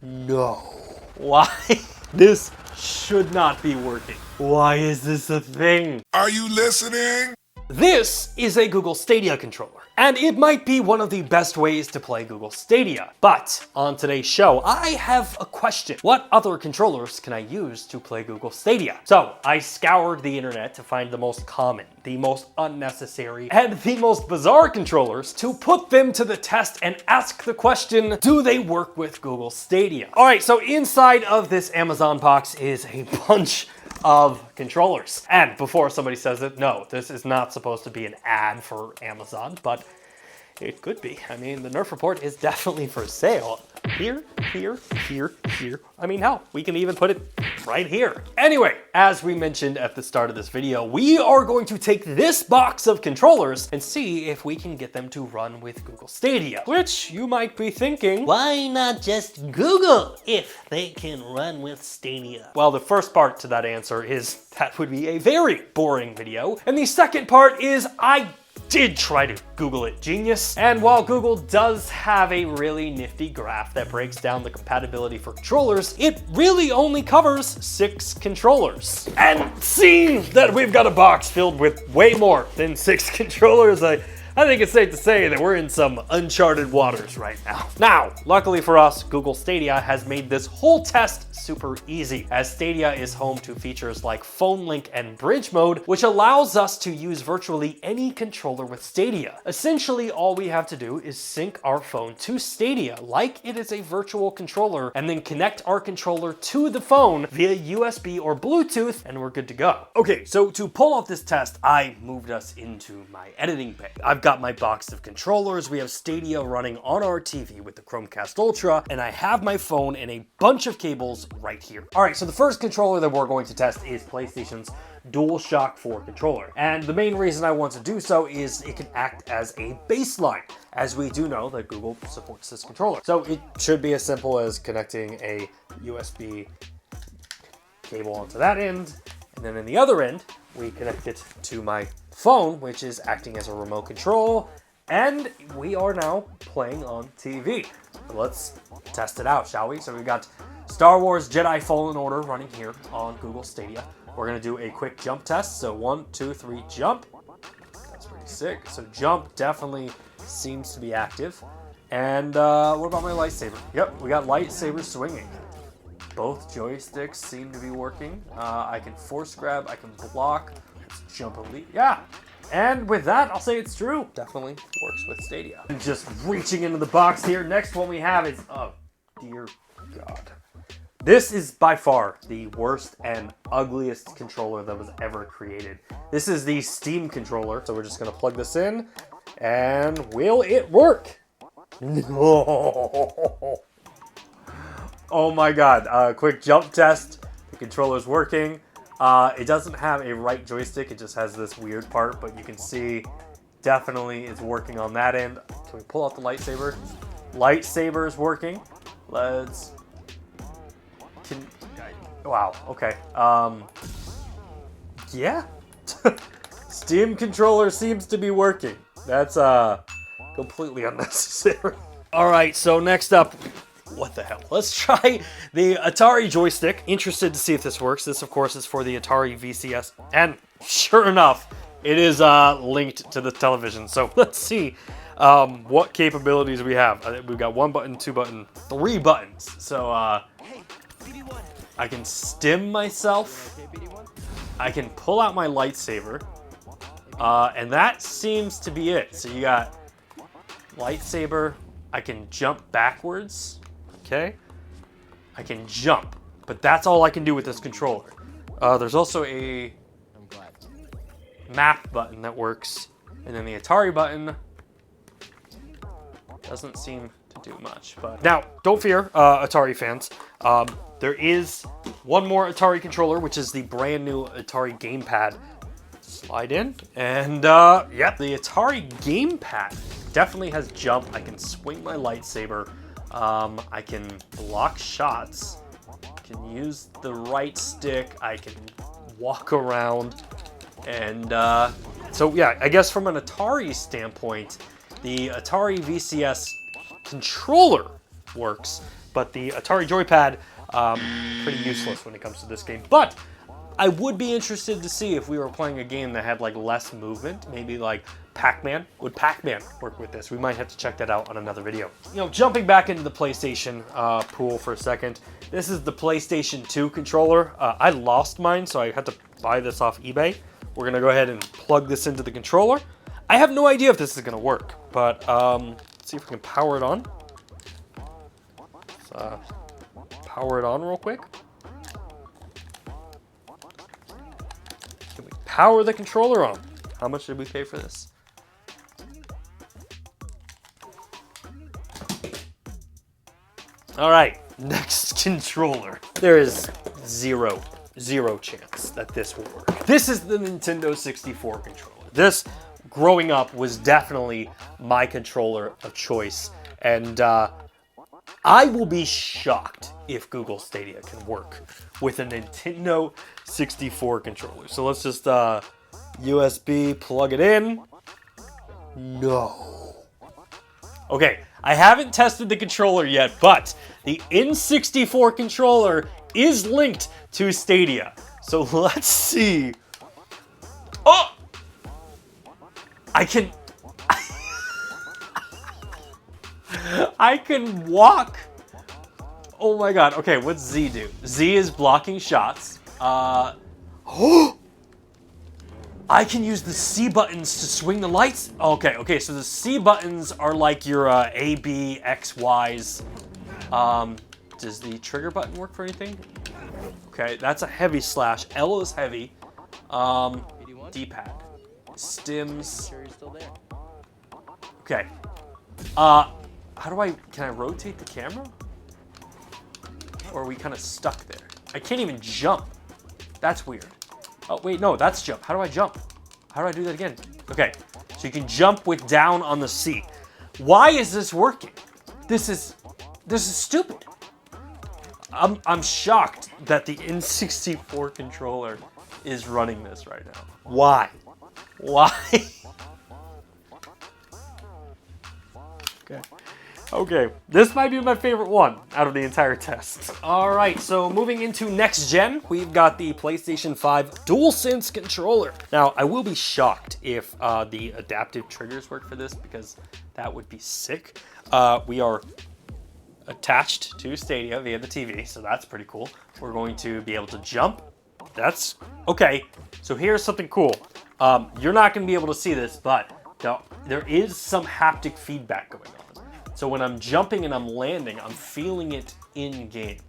No. Why? This should not be working. Why is this a thing? Are you listening? This is a Google Stadia controller, and it might be one of the best ways to play Google Stadia. But on today's show, I have a question. What other controllers can I use to play Google Stadia? So I scoured the internet to find the most common, the most unnecessary, and the most bizarre controllers to put them to the test and ask the question, do they work with Google Stadia? All right, so inside of this Amazon box is a bunch of controllers. And before somebody says it, no, this is not supposed to be an ad for Amazon, but it could be. I mean, the Nerf report is definitely for sale. Here, here, here, here. I mean, hell, we can even put it right here. Anyway, as we mentioned at the start of this video, we are going to take this box of controllers and see if we can get them to run with Google Stadia. Which you might be thinking, why not just Google if they can run with Stadia? Well, the first part to that answer is that would be a very boring video. And the second part is I did try to Google it, genius. And while Google does have a really nifty graph that breaks down the compatibility for controllers, it really only covers 6 controllers. And seeing that we've got a box filled with way more than 6 controllers, I think it's safe to say that we're in some uncharted waters right now. Now, luckily for us, Google Stadia has made this whole test super easy, as Stadia is home to features like phone link and bridge mode, which allows us to use virtually any controller with Stadia. Essentially, all we have to do is sync our phone to Stadia like it is a virtual controller, and then connect our controller to the phone via USB or Bluetooth, and we're good to go. Okay, so to pull off this test, I moved us into my editing bay. I've got my box of controllers, we have Stadia running on our TV with the Chromecast Ultra, and I have my phone and a bunch of cables right here. All right, so the first controller that we're going to test is PlayStation's DualShock 4 controller. And the main reason I want to do so is it can act as a baseline, as we do know that Google supports this controller. So it should be as simple as connecting a USB cable onto that end, and then in the other end, we connect it to my phone, which is acting as a remote control, and we are now playing on TV. So let's test it out, shall we? So we've got Star Wars Jedi Fallen Order running here on Google Stadia. We're gonna do a quick jump test. So 1, 2, 3, jump. That's pretty sick. So jump definitely seems to be active. And what about my lightsaber? Yep, we got lightsaber swinging. Both joysticks seem to be working. I can force grab, I can block. Let's jump elite. Yeah. And with that, I'll say it's true. Definitely works with Stadia. Just reaching into the box here. Next one we have is, oh dear God. This is by far the worst and ugliest controller that was ever created. This is the Steam controller. So we're just gonna plug this in, and will it work? No. Oh my God, quick jump test. The controller's working. It doesn't have a right joystick, it just has this weird part, but you can see definitely it's working on that end. Can we pull out the lightsaber? Lightsaber is working. Wow, okay. Yeah. Steam controller seems to be working. That's completely unnecessary. All right, so next up, what the hell? Let's try the Atari Joystick. Interested to see if this works. This, of course, is for the Atari VCS. And sure enough, it is linked to the television. So let's see what capabilities we have. We've got 1 button, 2 button, 3 buttons. So I can stim myself. I can pull out my lightsaber. And that seems to be it. So you got lightsaber. I can jump backwards. Okay, I can jump, but that's all I can do with this controller. There's also a map button that works, and then the Atari button doesn't seem to do much. But now, don't fear, Atari fans. There is one more Atari controller, which is the brand new Atari gamepad. Slide in, and yep, the Atari gamepad definitely has jump. I can swing my lightsaber. I can block shots. I can use the right stick. I can walk around. And so yeah, I guess from an Atari standpoint, the Atari VCS controller works, but the Atari Joypad, pretty useless when it comes to this game. But I would be interested to see if we were playing a game that had like less movement, maybe like Pac-Man. Would Pac-Man work with this? We might have to check that out on another video. You know, jumping back into the PlayStation pool for a second. This is the PlayStation 2 controller. I lost mine, so I had to buy this off eBay. We're gonna go ahead and plug this into the controller. I have no idea if this is gonna work, but let's see if we can power it on. Let's power it on real quick. Can we power the controller on? How much did we pay for this? All right, next controller. There is zero chance that this will work. This is the Nintendo 64 controller. This, growing up, was definitely my controller of choice, and I will be shocked if Google Stadia can work with a Nintendo 64 controller. So let's just USB plug it in. No. Okay, I haven't tested the controller yet, but the N64 controller is linked to Stadia. So let's see. Oh! I can walk. Oh my god. Okay, what's Z do? Z is blocking shots. I can use the C buttons to swing the lights. Okay, so the C buttons are like your A, B, X, Ys. Does the trigger button work for anything? Okay, that's a heavy slash. L is heavy. D-pad. Stims. Okay. Can I rotate the camera? Or are we kind of stuck there? I can't even jump. That's weird. Oh, wait, no, that's jump. How do I jump? How do I do that again? Okay, so you can jump with down on the C. Why is this working? This is stupid. I'm shocked that the N64 controller is running this right now. Why? Okay, this might be my favorite one out of the entire test. All right, so moving into next gen, we've got the PlayStation 5 DualSense controller. Now, I will be shocked if the adaptive triggers work for this, because that would be sick. We are attached to Stadia via the TV, so that's pretty cool. We're going to be able to jump. That's okay. So here's something cool. You're not going to be able to see this, but there is some haptic feedback going on. So when I'm jumping and I'm landing, I'm feeling it in game.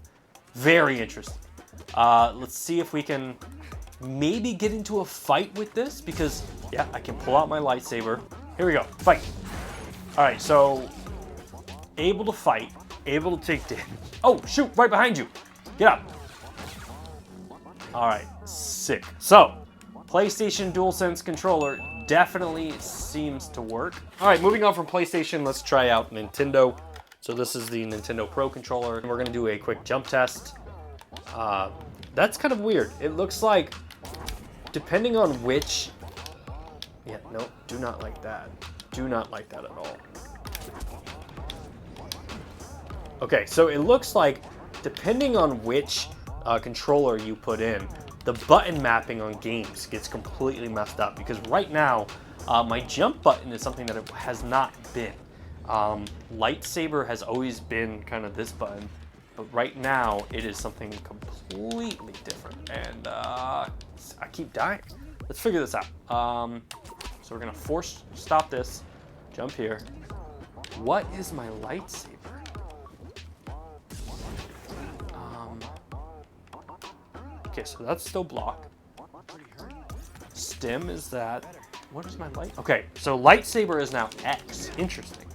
Very interesting. Let's see if we can maybe get into a fight with this, because yeah, I can pull out my lightsaber. Here we go, fight. All right, so able to fight, able to take damage. Oh, shoot, right behind you. Get up. All right, sick. So, PlayStation DualSense controller definitely seems to work. All right, moving on from PlayStation, let's try out Nintendo. So this is the Nintendo Pro controller, and we're gonna do a quick jump test. That's kind of weird. It looks like, depending on which, yeah, no, do not like that. Do not like that at all. Okay, so it looks like, depending on which controller you put in, the button mapping on games gets completely messed up, because right now, my jump button is something that it has not been. Lightsaber has always been kind of this button, but right now it is something completely different, and I keep dying. Let's figure this out. So we're gonna force stop this, jump here. What is my lightsaber? Okay, so that's still block. Stim is that. What is my light? Okay, so lightsaber is now X. Interesting.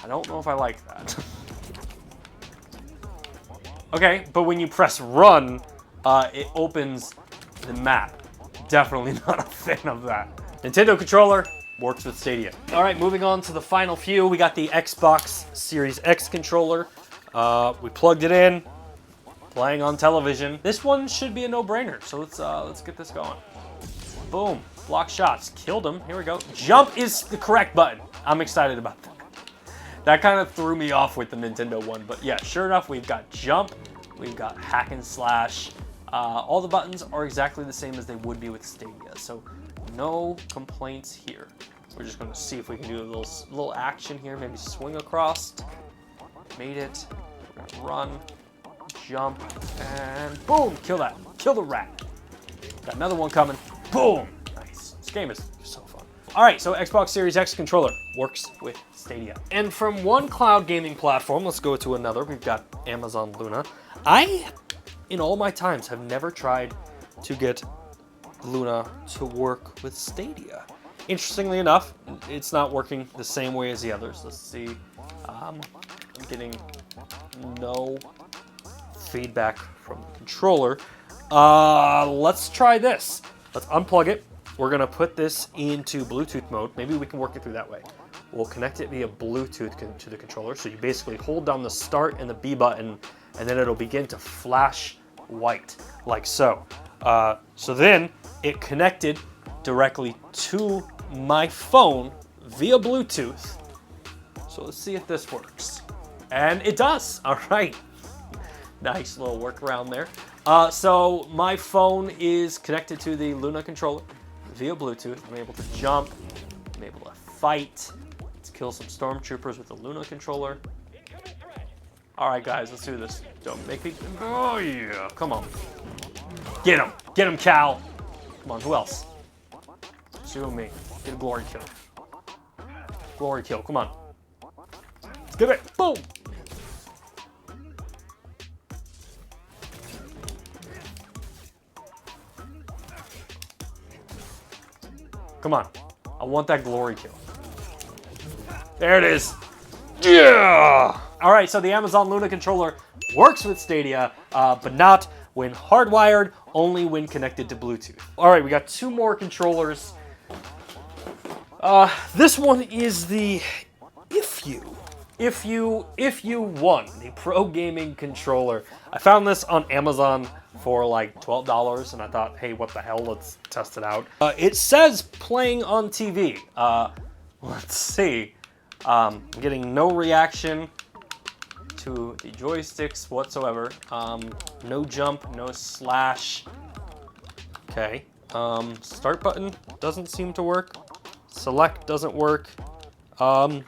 I don't know if I like that. Okay, but when you press run, it opens the map. Definitely not a fan of that. Nintendo controller works with Stadia. All right, moving on to the final few. We got the Xbox Series X controller. We plugged it in. Playing on television. This one should be a no-brainer, so let's get this going. Boom, block shots, killed him, here we go. Jump is the correct button. I'm excited about that. That kind of threw me off with the Nintendo one. But yeah, sure enough, we've got jump, we've got hack and slash. All the buttons are exactly the same as they would be with Stadia. So no complaints here. We're just gonna see if we can do a little action here. Maybe swing across. Made it. We're gonna run, jump, and boom! Kill that. Kill the rat. Got another one coming. Boom! Nice. This game is so fun. All right, so Xbox Series X controller works with Stadia. And from one cloud gaming platform, let's go to another. We've got Amazon Luna. I, in all my times, have never tried to get Luna to work with Stadia. Interestingly enough, it's not working the same way as the others. Let's see. I'm getting no feedback from the controller. Let's try this. Let's unplug it. We're gonna put this into Bluetooth mode. Maybe we can work it through that way. We'll connect it via Bluetooth to the controller. So you basically hold down the start and the B button, and then it'll begin to flash white, like so. So then it connected directly to my phone via Bluetooth. So let's see if this works. And it does. All right. Nice little workaround there. So my phone is connected to the Luna controller via Bluetooth. I'm able to jump. I'm able to fight. Let's kill some stormtroopers with the Luna controller. All right, guys, let's do this. Don't make me. Oh, yeah. Come on. Get him. Get him, Cal. Come on, who else? It's you and me. Get a glory kill. Glory kill. Come on. Let's give it. Boom. Come on. I want that glory kill. There it is. Yeah! All right, so the Amazon Luna controller works with Stadia, but not when hardwired, only when connected to Bluetooth. All right, we got two more controllers. This one is the If You Won, the pro gaming controller. I found this on Amazon for like $12, and I thought, hey, what the hell? Let's test it out. It says playing on TV. Let's see. I'm getting no reaction to the joysticks whatsoever. No jump, no slash. Okay. Start button doesn't seem to work. Select doesn't work. But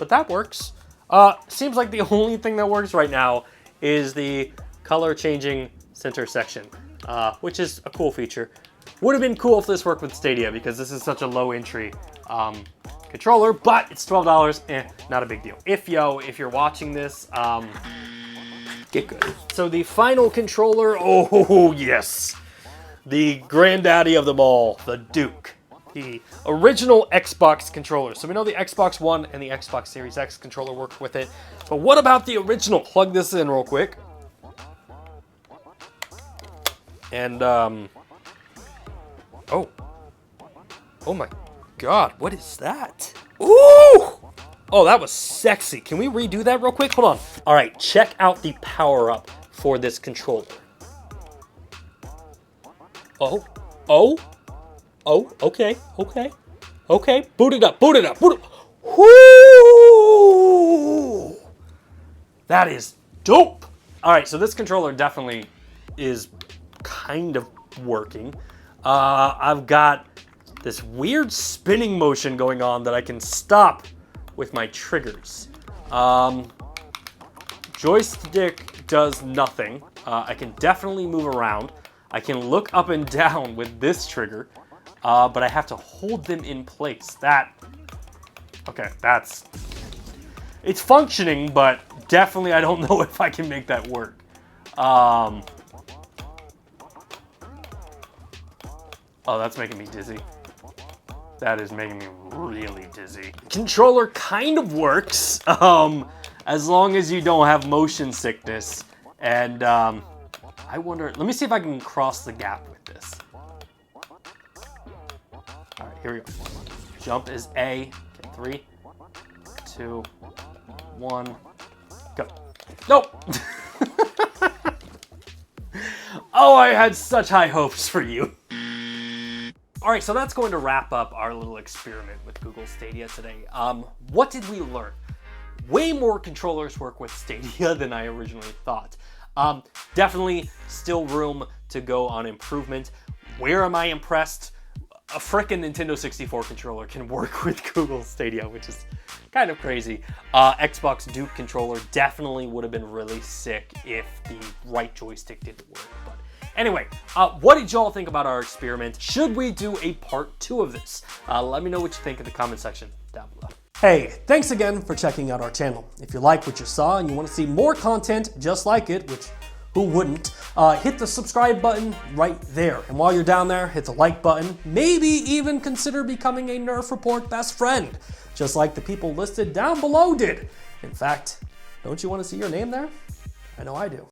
that works. Seems like the only thing that works right now is the color changing center section, which is a cool feature. Would have been cool if this worked with Stadia because this is such a low entry controller, but it's $12, not a big deal. If you're watching this, get good. So the final controller, oh yes, the granddaddy of them all, the Duke. The original Xbox controller. So we know the Xbox One and the Xbox Series X controller work with it. But what about the original? Plug this in real quick. And, oh my God, what is that? Ooh! Oh, that was sexy. Can we redo that real quick? Hold on. All right, check out the power up for this controller. Oh, okay. Boot it up. Whoo! That is dope. All right, so this controller definitely is kind of working. I've got this weird spinning motion going on that I can stop with my triggers. Joystick does nothing. I can definitely move around. I can look up and down with this trigger. But I have to hold them in place. It's functioning, but definitely I don't know if I can make that work. Oh, that's making me dizzy. That is making me really dizzy. Controller kind of works, as long as you don't have motion sickness. And I wonder, let me see if I can cross the gap with this. All right, here we go. Jump is A. Okay, 3, 2, 1, go. Nope. Oh, I had such high hopes for you. All right, so that's going to wrap up our little experiment with Google Stadia today. What did we learn? way more controllers work with Stadia than I originally thought. Definitely still room to go on improvement. Where am I impressed? A frickin' Nintendo 64 controller can work with Google Stadia, which is kind of crazy. Xbox Duke controller definitely would have been really sick if the right joystick didn't work. But anyway, what did y'all think about our experiment? Should we do a part 2 of this? Let me know what you think in the comment section down below. Hey, thanks again for checking out our channel. If you like what you saw and you want to see more content just like it, which who wouldn't, hit the subscribe button right there. And while you're down there, hit the like button. Maybe even consider becoming a Nerf Report best friend, just like the people listed down below did. In fact, don't you want to see your name there? I know I do.